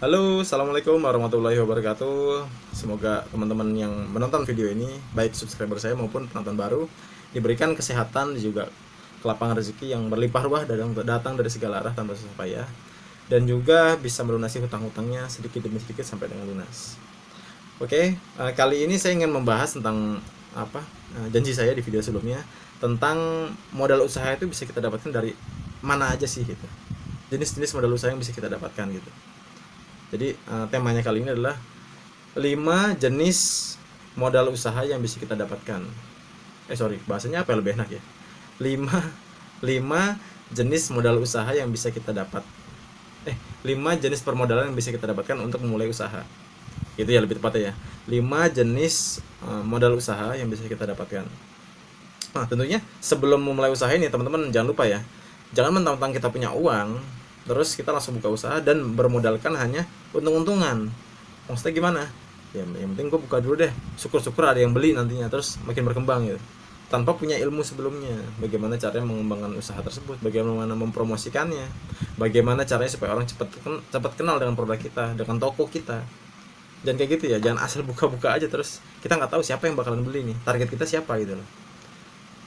Halo, assalamualaikum warahmatullahi wabarakatuh. Semoga teman-teman yang menonton video ini, baik subscriber saya maupun penonton baru, diberikan kesehatan juga kelapangan rezeki yang berlimpah ruah datang dari segala arah tanpa susah payah, dan juga bisa melunasi hutang-hutangnya sedikit demi sedikit sampai dengan lunas. Oke, kali ini saya ingin membahas tentang janji saya di video sebelumnya tentang modal usaha itu bisa kita dapatkan dari mana aja sih gitu. Jenis-jenis modal usaha yang bisa kita dapatkan gitu. Jadi temanya kali ini adalah 5 jenis modal usaha yang bisa kita dapatkan. Bahasanya apa yang lebih enak ya? 5 5 jenis modal usaha yang bisa kita dapat. 5 jenis permodalan yang bisa kita dapatkan untuk memulai usaha. Itu ya lebih tepatnya ya. 5 jenis modal usaha yang bisa kita dapatkan. Nah, tentunya sebelum memulai usaha ini teman-teman jangan lupa ya. Jangan mentang-mentang kita punya uang terus kita langsung buka usaha dan bermodalkan hanya untung-untungan. Maksudnya gimana? Ya yang penting gue buka dulu deh, syukur-syukur ada yang beli nantinya, terus makin berkembang gitu, tanpa punya ilmu sebelumnya. Bagaimana caranya mengembangkan usaha tersebut, bagaimana mempromosikannya, bagaimana caranya supaya orang cepat kenal dengan produk kita, dengan toko kita. Dan kayak gitu ya, jangan asal buka-buka aja terus kita nggak tahu siapa yang bakalan beli nih, target kita siapa gitu loh.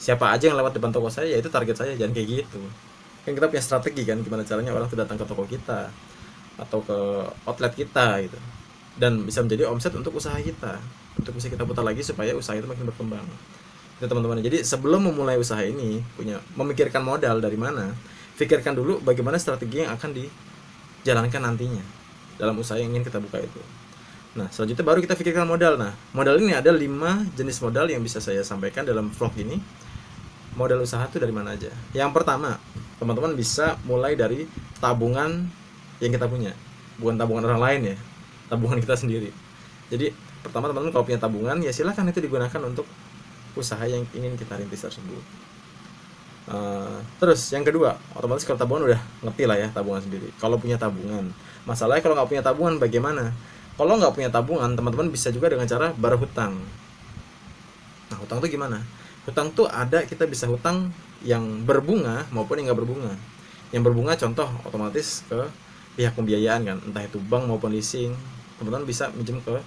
Siapa aja yang lewat depan toko saya, ya itu target saya. Jangan kayak gitu. Kan kita punya strategi kan, gimana caranya orang tuh datang ke toko kita atau ke outlet kita gitu, dan bisa menjadi omset untuk usaha kita, untuk bisa kita putar lagi supaya usaha itu makin berkembang. Itu teman-teman. Jadi sebelum memulai usaha ini, memikirkan modal dari mana, pikirkan dulu bagaimana strategi yang akan dijalankan nantinya dalam usaha yang ingin kita buka itu. Nah, selanjutnya baru kita pikirkan modal. Nah, modal ini ada 5 jenis modal yang bisa saya sampaikan dalam vlog ini. Modal usaha itu dari mana aja? Yang pertama, teman-teman bisa mulai dari tabungan yang kita punya, bukan tabungan orang lain ya, tabungan kita sendiri. Jadi pertama teman-teman kalau punya tabungan ya silahkan itu digunakan untuk usaha yang ingin kita rintis tersebut. Terus yang kedua, otomatis kalau tabungan udah ngerti lah ya tabungan sendiri. Kalau punya tabungan, masalahnya kalau nggak punya tabungan bagaimana? Kalau nggak punya tabungan, teman-teman bisa juga dengan cara berhutang. Nah, hutang itu gimana? Hutang tuh ada, kita bisa hutang yang berbunga maupun yang nggak berbunga. Yang berbunga contoh otomatis ke pihak pembiayaan kan, entah itu bank maupun leasing, teman-teman bisa minjem ke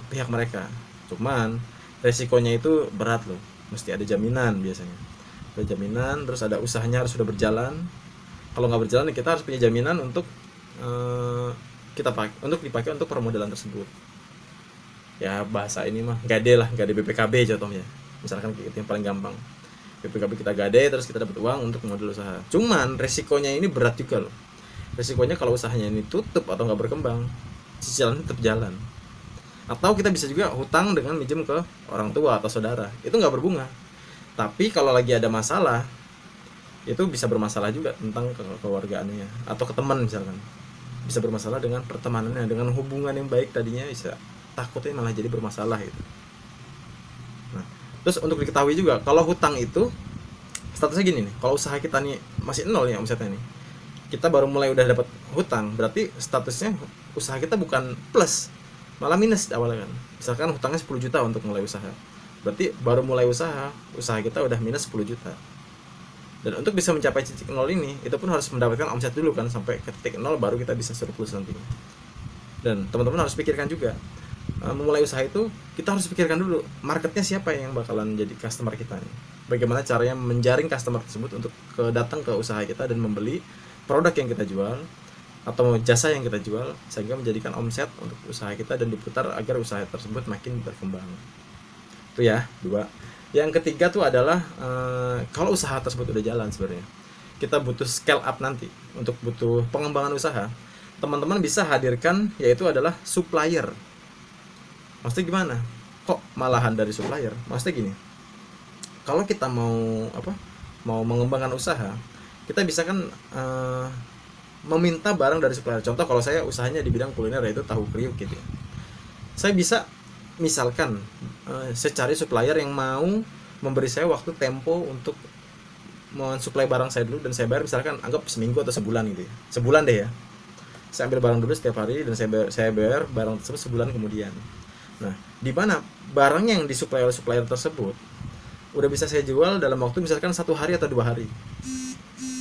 pihak mereka. Cuman resikonya itu berat loh, mesti ada jaminan biasanya. Ada jaminan, terus ada usahanya harus sudah berjalan. Kalau nggak berjalan kita harus punya jaminan untuk dipakai untuk permodalan tersebut. Ya bahasa ini mah gade lah, gade BPKB contohnya. Misalkan itu yang paling gampang. BPKB kita gade terus kita dapat uang untuk modal usaha. Cuman resikonya ini berat juga loh. Resikonya kalau usahanya ini tutup atau nggak berkembang, cicilan tetap jalan. Atau kita bisa juga hutang dengan minjem ke orang tua atau saudara. Itu nggak berbunga. Tapi kalau lagi ada masalah, itu bisa bermasalah juga tentang kekeluargaannya atau ke teman misalkan. Bisa bermasalah dengan pertemanannya, dengan hubungan yang baik tadinya bisa takutnya malah jadi bermasalah gitu. Nah, terus untuk diketahui juga kalau hutang itu statusnya gini nih, kalau usaha kita nih masih nol ya omsetnya nih, kita baru mulai udah dapat hutang, berarti statusnya usaha kita bukan plus, malah minus awalnya kan. Misalkan hutangnya 10 juta untuk mulai usaha, berarti baru mulai usaha kita udah minus 10 juta. Dan untuk bisa mencapai titik nol ini, itu pun harus mendapatkan omset dulu kan, sampai ke titik nol baru kita bisa surplus nantinya. Dan teman-teman harus pikirkan juga, memulai usaha itu kita harus pikirkan dulu marketnya siapa yang bakalan jadi customer kita nih. Bagaimana caranya menjaring customer tersebut untuk datang ke usaha kita dan membeli produk yang kita jual atau jasa yang kita jual, sehingga menjadikan omset untuk usaha kita dan diputar agar usaha tersebut makin berkembang. Itu ya, 2. Yang ketiga tuh adalah kalau usaha tersebut udah jalan sebenarnya, kita butuh scale up nanti, untuk butuh pengembangan usaha, teman-teman bisa hadirkan yaitu adalah supplier. Maksudnya gimana? Kok malahan dari supplier? Maksudnya gini, kalau kita mau mengembangkan usaha, kita bisa kan meminta barang dari supplier. Contoh kalau saya usahanya di bidang kuliner yaitu tahu kriuk gitu ya, saya bisa misalkan saya cari supplier yang mau memberi saya waktu tempo untuk mensuplai barang saya dulu, dan saya bayar misalkan anggap seminggu atau sebulan gitu ya, sebulan deh ya. Saya ambil barang dulu setiap hari dan saya bayar barang tersebut sebulan kemudian. Nah, di mana barang yang disuplai oleh supplier tersebut udah bisa saya jual dalam waktu misalkan 1 hari atau 2 hari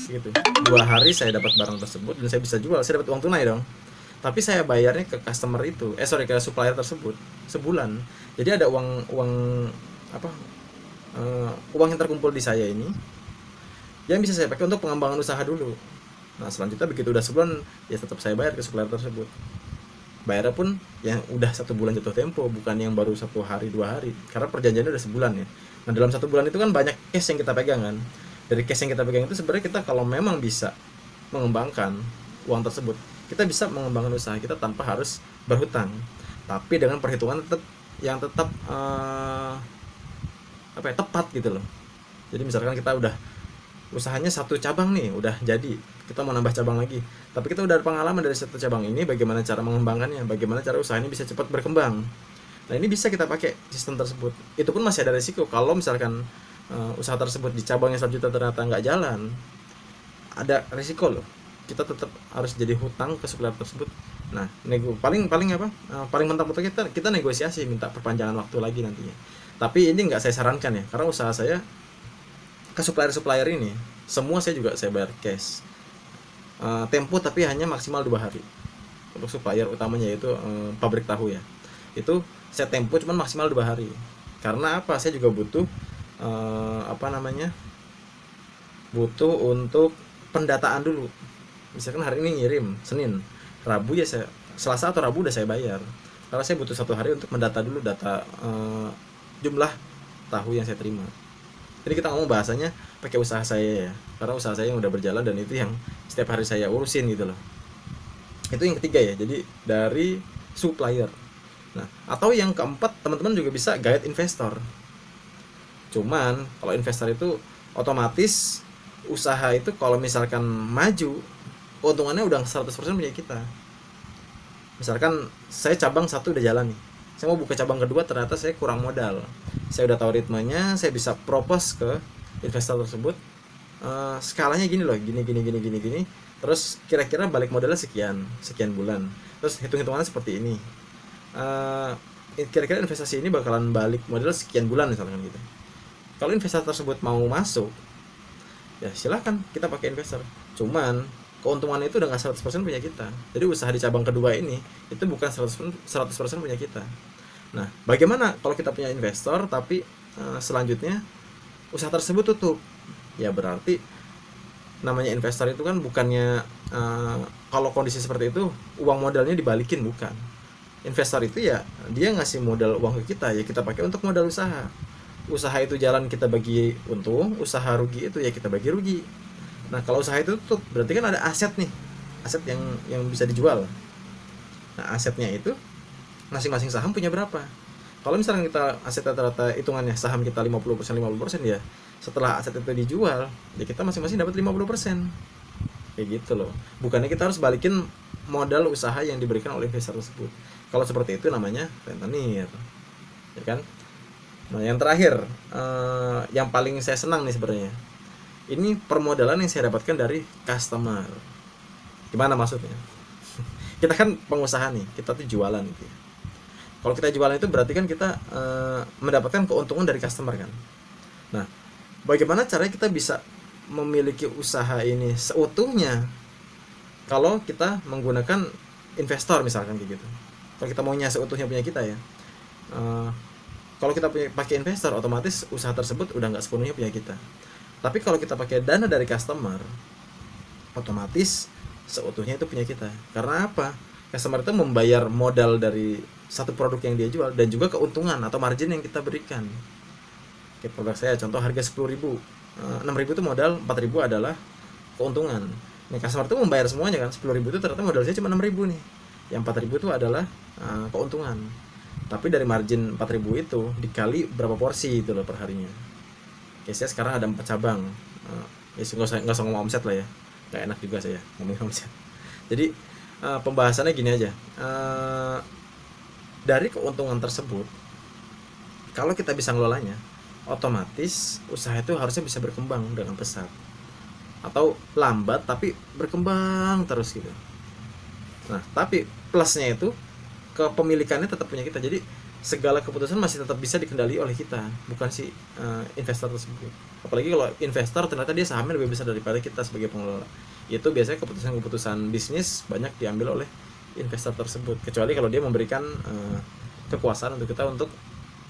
gitu. 2 hari saya dapat barang tersebut dan saya bisa jual, saya dapat uang tunai dong. tapi saya bayarnya ke customer itu, ke supplier tersebut sebulan. Jadi ada uang uang apa uang yang terkumpul di saya ini yang bisa saya pakai untuk pengembangan usaha dulu. Nah selanjutnya begitu udah sebulan, ya tetap saya bayar ke supplier tersebut. Bayarnya pun yang udah 1 bulan jatuh tempo, bukan yang baru 1 hari 2 hari, karena perjanjiannya udah sebulan ya. Nah dalam 1 bulan itu kan banyak cash yang kita pegang kan. Dari cash yang kita pegang itu sebenarnya kita kalau memang bisa mengembangkan uang tersebut, kita bisa mengembangkan usaha kita tanpa harus berhutang, tapi dengan perhitungan tetap tepat gitu loh. Jadi misalkan kita udah usahanya 1 cabang nih, udah jadi, kita mau nambah cabang lagi, tapi kita udah ada pengalaman dari 1 cabang ini, bagaimana cara mengembangkannya, bagaimana cara usaha ini bisa cepat berkembang. Nah ini bisa kita pakai sistem tersebut. Itu pun masih ada resiko kalau misalkan usaha tersebut di cabang yang selanjutnya ternyata nggak jalan, ada resiko loh, kita tetap harus jadi hutang ke supplier tersebut. Nah paling mentok-mentok kita negosiasi, minta perpanjangan waktu lagi nantinya. Tapi ini nggak saya sarankan ya, karena usaha saya ke supplier ini semua saya bayar cash, tempo tapi hanya maksimal 2 hari untuk supplier utamanya, yaitu pabrik tahu ya. Itu saya tempo cuman maksimal 2 hari. Karena apa? Saya juga butuh butuh untuk pendataan dulu. Misalkan hari ini ngirim Senin, Rabu ya Selasa atau Rabu udah saya bayar. Karena saya butuh 1 hari untuk mendata dulu data jumlah tahu yang saya terima. Jadi kita ngomong bahasanya pakai usaha saya ya, karena usaha saya yang udah berjalan dan itu yang setiap hari saya urusin gitu loh. Itu yang ketiga ya, jadi dari supplier. Nah, atau yang keempat, teman-teman juga bisa guide investor. Cuman kalau investor itu otomatis usaha itu kalau misalkan maju, keuntungannya udah 100% punya kita. Misalkan saya cabang 1 udah jalan nih, saya mau buka cabang kedua, ternyata saya kurang modal, saya udah tahu ritmenya, saya bisa propose ke investor tersebut, skalanya gini loh, gini, terus kira-kira balik modalnya sekian bulan, terus hitung-hitungannya seperti ini, kira-kira investasi ini bakalan balik modal sekian bulan misalkan gitu. Kalau investor tersebut mau masuk, ya silahkan kita pakai investor. Cuman keuntungannya itu udah nggak 100% punya kita. Jadi usaha di cabang kedua ini itu bukan 100% punya kita. Nah, bagaimana kalau kita punya investor tapi selanjutnya usaha tersebut tutup? Ya berarti namanya investor itu kan bukannya kalau kondisi seperti itu uang modalnya dibalikin, bukan. Investor itu ya dia ngasih modal uang ke kita, ya kita pakai untuk modal usaha. Usaha itu jalan kita bagi untung, usaha rugi itu ya kita bagi rugi. Nah kalau usaha itu tutup, berarti kan ada aset nih, aset yang bisa dijual. Nah asetnya itu masing-masing saham punya berapa. Kalau misalnya kita aset rata-rata hitungannya saham kita 50% ya, setelah aset itu dijual ya kita masing-masing dapat 50%. Kayak gitu loh. Bukannya kita harus balikin modal usaha yang diberikan oleh investor tersebut. Kalau seperti itu namanya rentenir, ya kan. Nah yang terakhir, yang paling saya senang nih sebenarnya, ini permodalan yang saya dapatkan dari customer. Gimana maksudnya? Kita kan pengusaha nih, kita tuh jualan gitu ya. Kalau kita jualan itu berarti kan kita mendapatkan keuntungan dari customer kan. Nah, bagaimana caranya kita bisa memiliki usaha ini seutuhnya kalau kita menggunakan investor misalkan kayak gitu. Kalau kita maunya seutuhnya punya kita ya, kalau kita pakai investor, otomatis usaha tersebut udah nggak sepenuhnya punya kita. Tapi kalau kita pakai dana dari customer, otomatis seutuhnya itu punya kita. Karena apa? Customer itu membayar modal dari satu produk yang dia jual dan juga keuntungan atau margin yang kita berikan. Kayak produk saya, contoh harga 10.000, 6.000 itu modal, 4.000 adalah keuntungan. Nih customer itu membayar semuanya kan, 10.000 itu ternyata modal saya cuma 6.000 nih. Yang 4.000 itu adalah keuntungan. Tapi dari margin 4.000 itu dikali berapa porsi itu loh per harinya. Oke, saya sekarang ada 4 cabang. Ya nggak usah ngomong omset lah ya, nggak enak juga saya ngomongin omset. Jadi pembahasannya gini aja. Dari keuntungan tersebut, kalau kita bisa ngelolanya, otomatis usaha itu harusnya bisa berkembang dengan pesat. Atau lambat tapi berkembang terus gitu. Nah, tapi plusnya itu kepemilikannya tetap punya kita. Jadi segala keputusan masih tetap bisa dikendali oleh kita, bukan si investor tersebut. Apalagi kalau investor ternyata dia sahamnya lebih besar daripada kita sebagai pengelola. Itu biasanya keputusan-keputusan bisnis banyak diambil oleh investor tersebut, kecuali kalau dia memberikan kekuasaan untuk kita untuk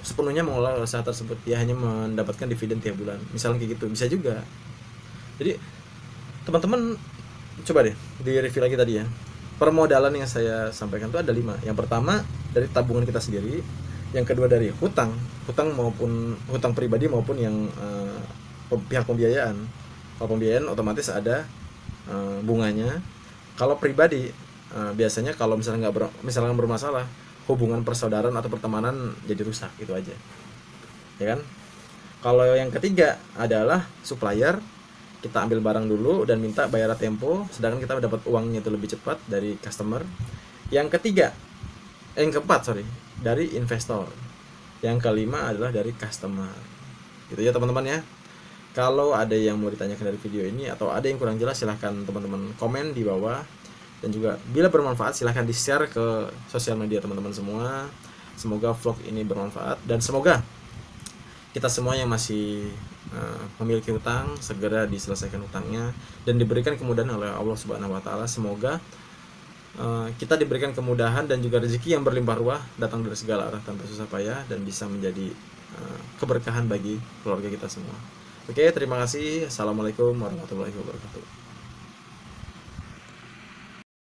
sepenuhnya mengelola usaha tersebut, dia hanya mendapatkan dividen tiap bulan, misalnya kayak gitu, bisa juga. Jadi teman-teman coba deh di review lagi tadi ya, permodalan yang saya sampaikan itu ada 5. Yang pertama dari tabungan kita sendiri, yang kedua dari hutang maupun hutang pribadi maupun yang pihak pembiayaan. Kalau pembiayaan otomatis ada bunganya. Kalau pribadi biasanya kalau misalnya misalnya bermasalah, hubungan persaudaraan atau pertemanan jadi rusak, itu aja ya kan. Kalau yang ketiga adalah supplier, kita ambil barang dulu dan minta bayar tempo, sedangkan kita dapat uangnya itu lebih cepat dari customer. Yang keempat dari investor. Yang kelima adalah dari customer. Gitu ya teman-teman ya. Kalau ada yang mau ditanyakan dari video ini atau ada yang kurang jelas, silahkan teman-teman komen di bawah. Dan juga bila bermanfaat silahkan di-share ke sosial media teman-teman semua. Semoga vlog ini bermanfaat dan semoga kita semua yang masih memiliki hutang segera diselesaikan hutangnya dan diberikan kemudahan oleh Allah Subhanahu wa taala. Semoga kita diberikan kemudahan dan juga rezeki yang berlimpah ruah datang dari segala arah tanpa susah payah dan bisa menjadi keberkahan bagi keluarga kita semua. Oke, terima kasih. Assalamualaikum warahmatullahi wabarakatuh.